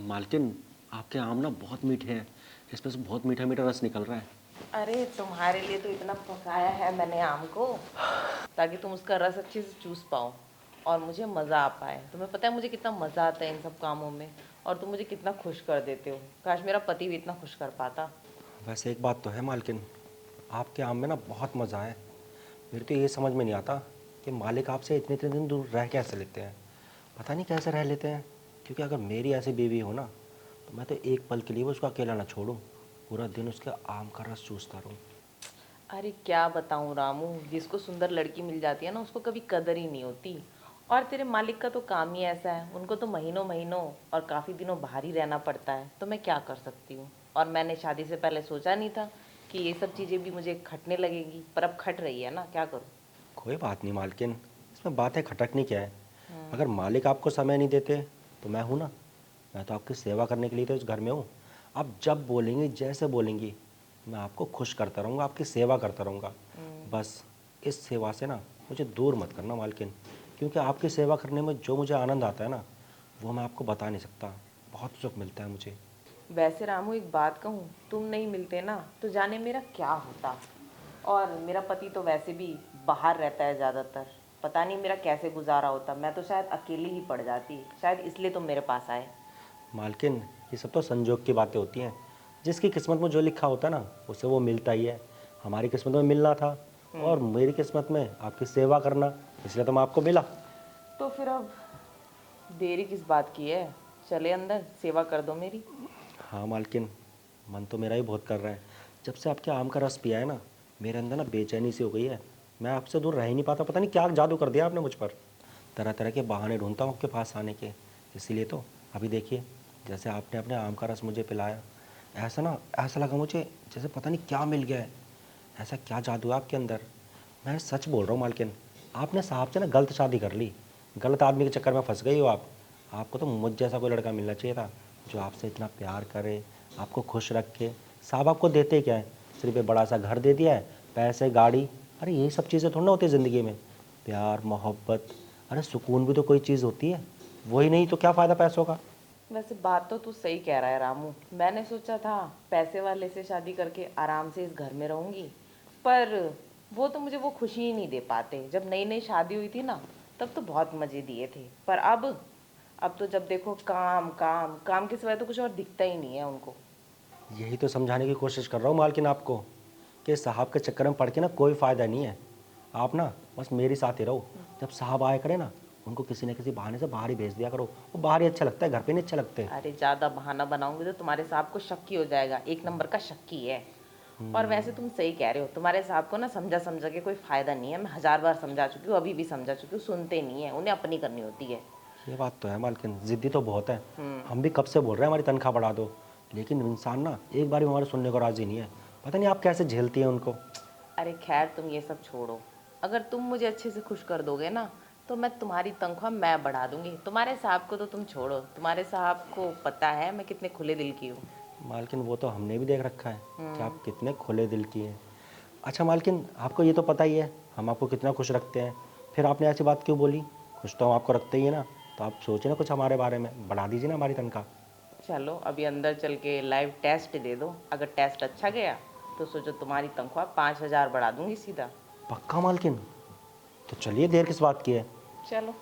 मालकिन, आपके आम ना बहुत मीठे हैं। इसमें से बहुत मीठा मीठा रस निकल रहा है। अरे तुम्हारे लिए तो इतना पकाया है मैंने आम को ताकि तुम उसका रस अच्छे से चूस पाओ और मुझे मज़ा आ पाए। तुम्हें पता है मुझे कितना मज़ा आता है इन सब कामों में, और तुम मुझे कितना खुश कर देते हो। काश मेरा पति भी इतना खुश कर पाता। वैसे एक बात तो है मालकिन, आपके आम में ना बहुत मज़ा है। मेरे तो ये समझ में नहीं आता कि मालिक आपसे इतने इतने दिन दूर रह कैसे लेते हैं। पता नहीं कैसे रह लेते हैं। क्योंकि अगर मेरी ऐसी बीवी हो ना, तो मैं तो एक पल के लिए वो उसको अकेला ना छोड़ूं, पूरा दिन उसके आम का रस चूसता रहूं। अरे क्या बताऊँ रामू, जिसको सुंदर लड़की मिल जाती है ना उसको कभी कदर ही नहीं होती। और तेरे मालिक का तो काम ही ऐसा है, उनको तो महीनों महीनों और काफ़ी दिनों बाहर ही रहना पड़ता है। तो मैं क्या कर सकती हूँ। और मैंने शादी से पहले सोचा नहीं था कि ये सब चीज़ें भी मुझे खटने लगेंगी, पर अब खट रही है ना, क्या करूँ। कोई बात नहीं मालकिन, इसमें बातें खटकनी क्या है। हम्म। अगर मालिक आपको समय नहीं देते तो मैं हूँ ना। मैं तो आपकी सेवा करने के लिए तो इस घर में हूँ। आप जब बोलेंगी, जैसे बोलेंगी, मैं आपको खुश करता रहूँगा, आपकी सेवा करता रहूँगा। बस इस सेवा से ना मुझे दूर मत करना मालकिन, क्योंकि आपकी सेवा करने में जो मुझे आनंद आता है ना, वो मैं आपको बता नहीं सकता। बहुत सुख मिलता है मुझे। वैसे रामू एक बात कहूँ, तुम नहीं मिलते ना तो जाने मेरा क्या होता। और मेरा पति तो वैसे भी बाहर रहता है ज़्यादातर, पता नहीं मेरा कैसे गुजारा होता। मैं तो शायद अकेली ही पड़ जाती, शायद इसलिए तुम मेरे पास आए। मालकिन, ये सब तो संजोग की बातें होती हैं। जिसकी किस्मत में जो लिखा होता है ना, उसे वो मिलता ही है। हमारी किस्मत में मिलना था, और मेरी किस्मत में आपकी सेवा करना, इसलिए तो मैं आपको मिला। तो फिर अब देरी किस बात की है, चले अंदर, सेवा कर दो मेरी। हाँ मालकिन, मन तो मेरा ही बहुत कर रहा है। जब से आपके आम का रस पिया है ना, मेरे अंदर ना बेचैनी सी हो गई है। मैं आपसे दूर रह ही नहीं पाता। पता नहीं क्या जादू कर दिया आपने मुझ पर। तरह तरह के बहाने ढूंढता हूँ आपके पास आने के। इसीलिए तो अभी देखिए, जैसे आपने अपने आम का रस मुझे पिलाया, ऐसा लगा मुझे जैसे पता नहीं क्या मिल गया है। ऐसा क्या जादू है आपके अंदर। मैं सच बोल रहा हूँ मालकिन, आपने साहब से ना गलत शादी कर ली। गलत आदमी के चक्कर में फंस गई हो आप। आपको तो मुझ जैसा कोई लड़का मिलना चाहिए था, जो आपसे इतना प्यार करे, आपको खुश रखे। साहब आपको देते क्या है? सिर्फ एक बड़ा सा घर दे दिया है, पैसे, गाड़ी। अरे ये सब चीज़ें थोड़ा ना होती है ज़िंदगी में। प्यार, मोहब्बत, अरे सुकून भी तो कोई चीज़ होती है। वही नहीं तो क्या फ़ायदा पैसों का। वैसे बात तो तू सही कह रहा है रामू, मैंने सोचा था पैसे वाले से शादी करके आराम से इस घर में रहूंगी, पर वो तो मुझे वो खुशी ही नहीं दे पाते। जब नई नई शादी हुई थी ना, तब तो बहुत मज़े दिए थे, पर अब तो जब देखो काम काम काम के सिवाय तो कुछ और दिखता ही नहीं है उनको। यही तो समझाने की कोशिश कर रहा हूँ मालकिन आपको, कि साहब के चक्कर में पड़ के ना कोई फ़ायदा नहीं है। आप ना बस मेरे साथ ही रहो। जब साहब आया करे ना, उनको किसी न किसी बहाने से बाहर ही भेज दिया करो। वो बाहर ही अच्छा लगता है, घर पे नहीं अच्छा लगते। अरे ज़्यादा बहाना बनाऊंगी तो तुम्हारे साहब को शक ही हो जाएगा, एक नंबर का शक्की है। और वैसे तुम सही कह रहे हो, तुम्हारे साहब को ना समझा समझा के कोई फ़ायदा नहीं है। मैं 1000 बार समझा चुकी हूँ, अभी भी समझा चुकी हूँ, सुनते नहीं है, उन्हें अपनी करनी होती है। ये बात तो है मालकिन, ज़िद्दी तो बहुत है। हम्म। हम भी कब से बोल रहे हैं हमारी तनख्वाह बढ़ा दो, लेकिन इंसान ना एक बार भी हमारे सुनने को राज़ी नहीं है। पता नहीं आप कैसे झेलती हैं उनको। अरे खैर तुम ये सब छोड़ो, अगर तुम मुझे अच्छे से खुश कर दोगे ना, तो मैं तुम्हारी तनख्वाह मैं बढ़ा दूंगी। तुम्हारे साहब को तो तुम छोड़ो, तुम्हारे साहब को पता है मैं कितने खुले दिल की हूँ। मालकिन वो तो हमने भी देख रखा है कि हम्म। आप कितने खुले दिल की हैं। अच्छा मालकिन, आपको ये तो पता ही है हम आपको कितना खुश रखते हैं। फिर आपने ऐसी बात क्यों बोली? खुश तो हम आपको रखते ही है ना। तो आप सोचिए ना कुछ हमारे बारे में, बढ़ा दीजिए ना हमारी तनख्वाह। चलो अभी अंदर चल के लाइव टेस्ट दे दो, अगर टेस्ट अच्छा गया तो सोचो तुम्हारी तनख्वाह 5000 बढ़ा दूंगी सीधा। पक्का मालकिन? तो चलिए, देर किस बात की है। चलो।